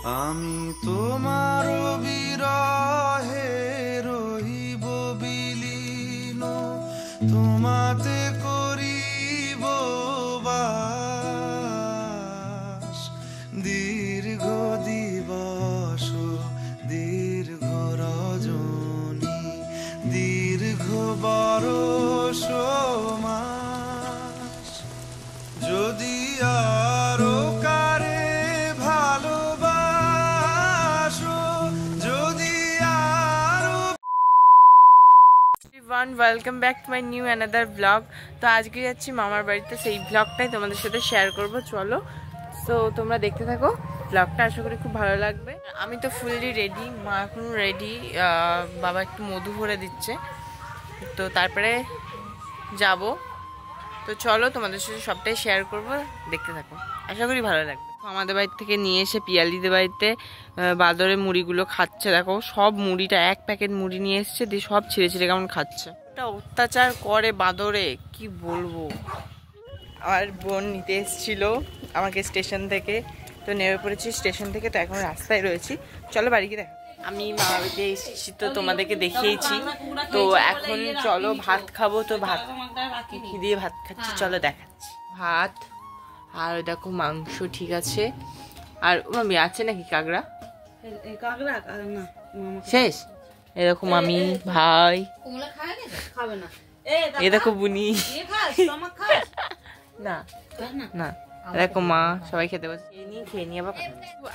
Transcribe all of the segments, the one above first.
আমি তোমার বিরহে রহিব বিলীন, তোমাতে করিব বাস। দীর্ঘ দিবস দীর্ঘ রজনী, দীর্ঘ বরষ মাস, যদি আরো কারে ভালোবাসো, যদি আরো। Welcome back to my new another blog. তো আজকে যাচ্ছি মামার বাড়িতে, সেই ব্লগটাই তোমাদের সাথে শেয়ার করব। চলো, তো তোমরা দেখতে থাকো ব্লগটা, আশা করি খুব ভালো লাগবে। আমি তো ফুললি রেডি, মা এখনও রেডি, বাবা একটু মধু ভরে দিচ্ছে, তো তারপরে যাব। তো চলো, তোমাদের সাথে সবটাই শেয়ার করব, দেখতে থাকো, আশা করি ভালো লাগবে। আমাদের বাড়ি থেকে নিয়ে এসে পিয়ালিদের বাড়িতে বাদরে মুড়িগুলো খাচ্ছে। দেখো, সব মুড়িটা, এক প্যাকেট মুড়ি নিয়ে এসছে, দিয়ে সব ছিঁড়ে ছিঁড়ে কেমন খাচ্ছে। এটা অত্যাচার করে বাদরে, কি বলবো। আমার বোন নিতে এসেছিল আমাকে স্টেশন থেকে, তো নেমে পড়েছি স্টেশন থেকে, তো এখন রাস্তায় রয়েছি। চলো বাড়ি গিয়ে দেখা। আমি মামা বাড়িতে এসেছি, তো তোমাদেরকে দেখিয়েছি। তো এখন চলো ভাত খাবো, তো ভাত কি দিয়ে ভাত খাচ্ছি চলো দেখাচ্ছি। ভাত আর দেখো মাংস, ঠিক আছে। আর মামি আছে নাকি কাঁকড়া? শেষ। এরকম আমি ভাই, এ দেখো বুনি, না না এরকম মা, সবাই খেতে বসে, খেয়ে নিয়ে আবার।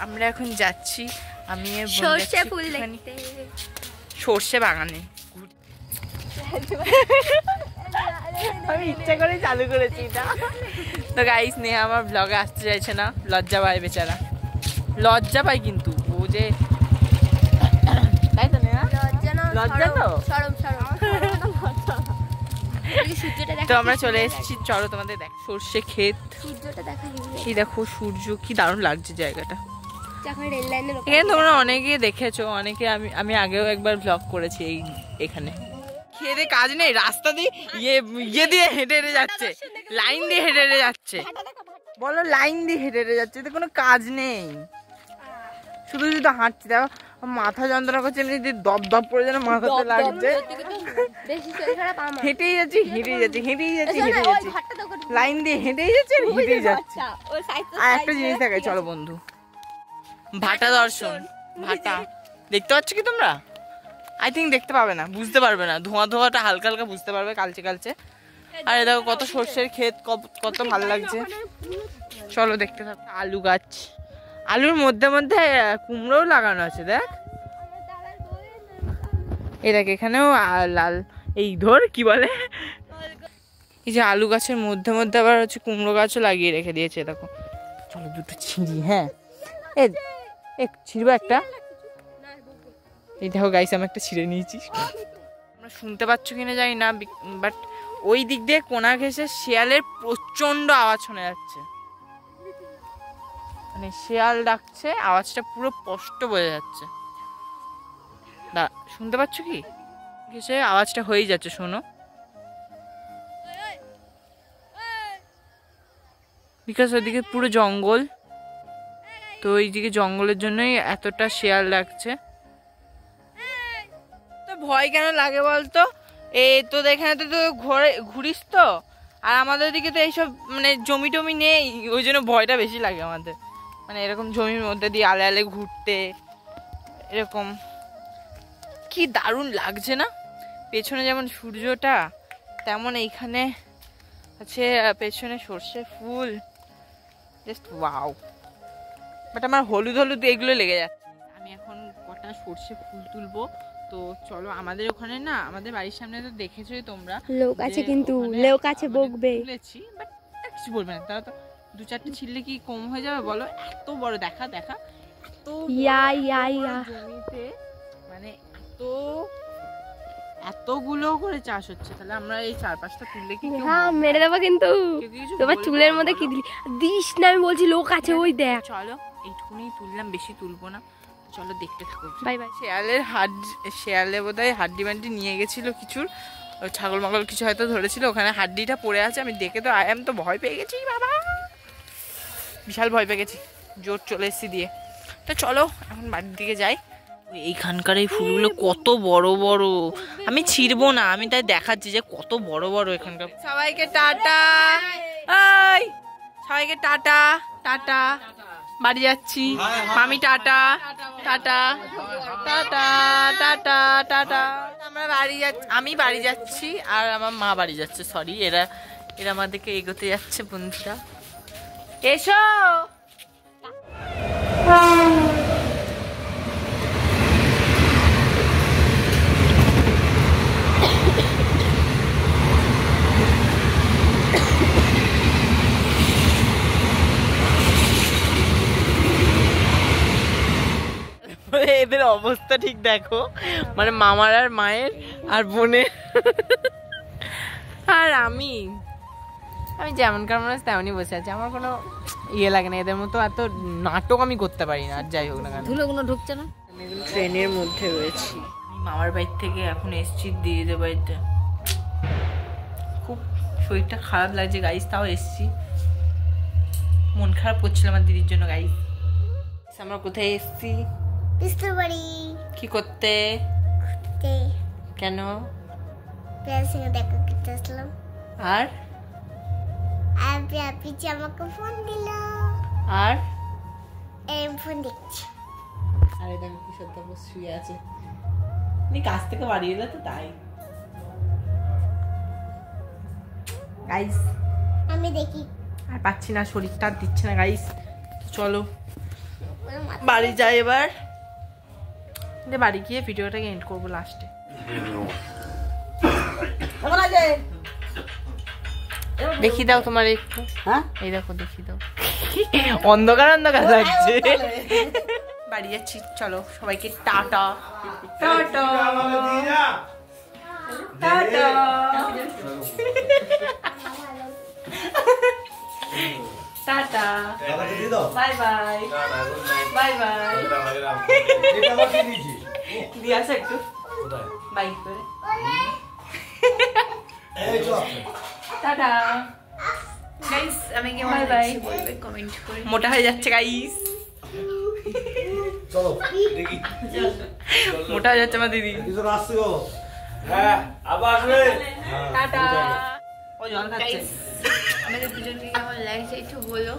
আমরা এখন যাচ্ছি, আমি সর্ষে ফুল দেখতে, সর্ষে বাগানে। আমি ইচ্ছা করে চালু করেছি এটা। তো গাইস, নিয়ে আমার ব্লগে আসতে চাইছে না, লজ্জা পায় বেচারা, লজ্জা পায় কিন্তু ও যে, তাই তো নেহা? লজ্জা তো। তো আমরা চলে এসেছি, চলো তোমাদের দেখ সর্ষে ক্ষেত, এই দেখো সূর্য, কি দারুণ লাগছে জায়গাটা। এখানে তোমরা অনেকে দেখেছো, অনেকে আমি আগেও একবার ব্লগ করেছি এখানে। খেয়ে দিয়ে কাজ নেই, রাস্তা দিয়ে ইয়ে দিয়ে হেঁটে হেঁটে যাচ্ছে, লাইন দিয়ে হেঁটে হেঁটে যাচ্ছে, বলো লাইন দিয়ে হেঁটে হেঁটে যাচ্ছে, এতে কোনো কাজ নেই, শুধু শুধু হাঁটছি। দেখো মাথা যন্ত্রণা করছে, এমনি দপ দপ করে যেন মাথাতে লাগছে। হেঁটেই যাচ্ছি হেঁটেই যাচ্ছি হেঁটেই যাচ্ছি হেঁটে যাচ্ছি, লাইন দিয়ে হেঁটেই যাচ্ছে হেঁটেই যাচ্ছি। আর একটা জিনিস দেখাই, চলো বন্ধু, ভাটা দর্শন। ভাটা দেখতে পাচ্ছ কি তোমরা? আই থিঙ্ক দেখতে পাবে না, বুঝতে পারবে না, ধোঁয়া ধোঁয়াটা হালকা হালকা বুঝতে পারবে, কালচে কালচে। আর দেখো কত সর্ষের ক্ষেত, কত ভালো লাগছে। চলো দেখতে থাকো। আলু গাছ, আলুর মধ্যে মধ্যে কুমড়োও লাগানো আছে, দেখ এই দেখ, এখানেও লাল, এই ধর কি বলে, এই যে আলু গাছের মধ্যে মধ্যে আবার হচ্ছে কুমড়ো গাছও লাগিয়ে রেখে দিয়েছে। দেখো, চলো দুটো ছিঁড়ি। হ্যাঁ, ছিঁড়বো একটা, এই দেখো গাইস, আমি একটা ছিঁড়ে নিয়েছি। আমরা শুনতে পাচ্ছ কিনা জানি না, বাট ওই দিক দিয়ে কোনা ঘেঁষে শিয়ালের প্রচন্ড আওয়াজ শোনা যাচ্ছে, মানে শিয়াল ডাকছে, আওয়াজটা পুরো স্পষ্ট বোঝা যাচ্ছে। শুনতে পাচ্ছ কি? ঘেঁষে আওয়াজটা হয়েই যাচ্ছে, শোনো। বিকজ ওইদিকে পুরো জঙ্গল, তো ওইদিকে জঙ্গলের জন্যই এতটা শিয়াল ডাকছে। তো ভয় কেন লাগে বলতো? তো এখানে তো ঘুরিস তো, আর আমাদের দিকে তো এইসব মানে জমি টমি নেই, ওই জন্য ভয়টা বেশি লাগে আমাদের। মানে এরকম জমির মধ্যে দিয়ে আলে আলে ঘুরতে, এরকম কি দারুণ লাগছে না? পেছনে যেমন সূর্যটা, তেমন এইখানে আছে পেছনে সর্ষে ফুল, জাস্ট ওয়াও। বাট আমার হলুদ হলুদ এগুলো লেগে যাচ্ছে। আমি এখন কটা সর্ষে ফুল তুলবো, তো চলো। আমাদের ওখানে না, আমাদের বাড়ির সামনে তো দেখেছোই তোমরা, লোক আছে, কিন্তু লোক আছে বকবে, তুলেছি, বাট কিছু বলবে না, তারা তো দু চারটে ছিললে কি কম হয়ে যাবে বলো? এত বড়, দেখা এত জমিতে, মানে এতগুলো করে চাষ হচ্ছে, তাহলে আমরা এই 4-5টা তুললে কি মেরে দেবো? কিন্তু তোমার চুলের মধ্যে কি দিস না, আমি বলছি লোক আছে, ওই দেখ। চলো এইটুকুনি তুললাম, বেশি তুলবো না, চলো দেখতে থাকো। Bye bye. শেয়ালে বোধহয় হাড্ডি বাড্ডি নিয়ে গেছিল কিছুর, ছাগল মাগল কিছু হয়তো ধরেছিল, ওখানে হাড্ডিটা পড়ে আছে। আমি দেখে তো আমি তো ভয় পেয়ে গেছি বাবা, বিশাল ভয় পেয়ে গেছি, জোর চলে এসেছি দিয়ে। তো চলো এখন বাড়ির দিকে যাই। এইখানকার এই ফুলগুলো কত বড় বড়, আমি ছিড়বো না, আমি তাই দেখাচ্ছি যে কত বড় বড় এখানকার। সবাইকে টাটা, সবাইকে টাটা টাটা, বাড়ি যাচ্ছি। মামি tata tata tata tata tata. আমরা বাড়ি যাচ্ছি, আমি বাড়ি যাচ্ছি আর আমার মা বাড়ি যাচ্ছে। সরি, এরা আমাদেরকে এগোতে যাচ্ছে। বন্ধুরা এসো। এদের অবস্থা ঠিক দেখো, মানে মামার আর মায়ের আর বোনের আর আমি যেমনকার মানুষ তেমনই বসে আছি। আমার কোনো ইয়ে লাগে না, এদের মতো এত নাটক আমি করতে পারি না। আর যাই হোক না কেন, ধুলোগুলো ঢুকছে না। ট্রেনের মধ্যে রয়েছি, মামার বাড়ি থেকে এখন এসছি দিদিদের বাড়িতে। খুব শরীরটা খারাপ লাগছে গাইস, তাও এসছি। মন খারাপ করছিল আমার দিদির জন্য গাইস। আমরা কোথায় এসছি? কি করতে? কেন? দেখা করতে আসলাম। আর পিছে আমাকে ফোন দিল, আর ফোন দেখছি। আরে দেখো কি সত্য শুয়ে আছে, নি কাছ থেকে বাড়ি এলে তো তাই। গাইস আমি দেখি, আর পাচ্ছি না, শরীরটা দিচ্ছে না গাইস। চলো বাড়ি যাই এবার। বাড়ি গিয়ে ভিডিওটাকে এন্ড করবো লাস্টে। দেখি দাও তোমার একটু, এই দেখো দেখি দাও, অন্ধকার অন্ধকার লাগছে। বাড়ি যাচ্ছি, চলো সবাইকে tata tata tata. Tata, bye bye bye bye. দিয়ে আসো একটু বাইক করে। টাটা গাইস, আমি কি বাই বাই বলবে কমেন্ট করে। মোটা হয়ে যাচ্ছে গাইস, চলো দেখি মোটা হয়ে যাচ্ছে আমার দিদি। কিছু আসছে গো, হ্যাঁ আবার আসবে। টাটা। ও জল খাচ্ছে। আমাদের দুজনকে কেমন লাগছে একটু বলো।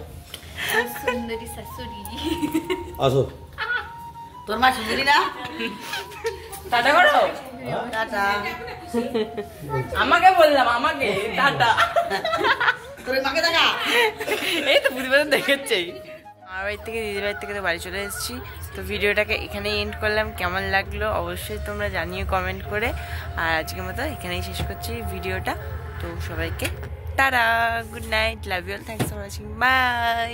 সুন্দরী শাশুড়ি। আসো। তোর মা সুন্দরী না? টাটা করো। টাটা। আমাকে বললাম, আমাকে টাটা। তোর মাকে দেখা। এই তো বুঝতে দেখেছেই। আমার বাড়ি থেকে দিদির বাড়ি থেকে তো বাড়ি চলে এসেছি। তো ভিডিওটাকে এখানেই এন্ড করলাম। কেমন লাগলো অবশ্যই তোমরা জানিও কমেন্ট করে। আর আজকের মতো এখানেই শেষ করছি ভিডিওটা। তো সবাইকে tata, good night, love you all, thanks for watching, by.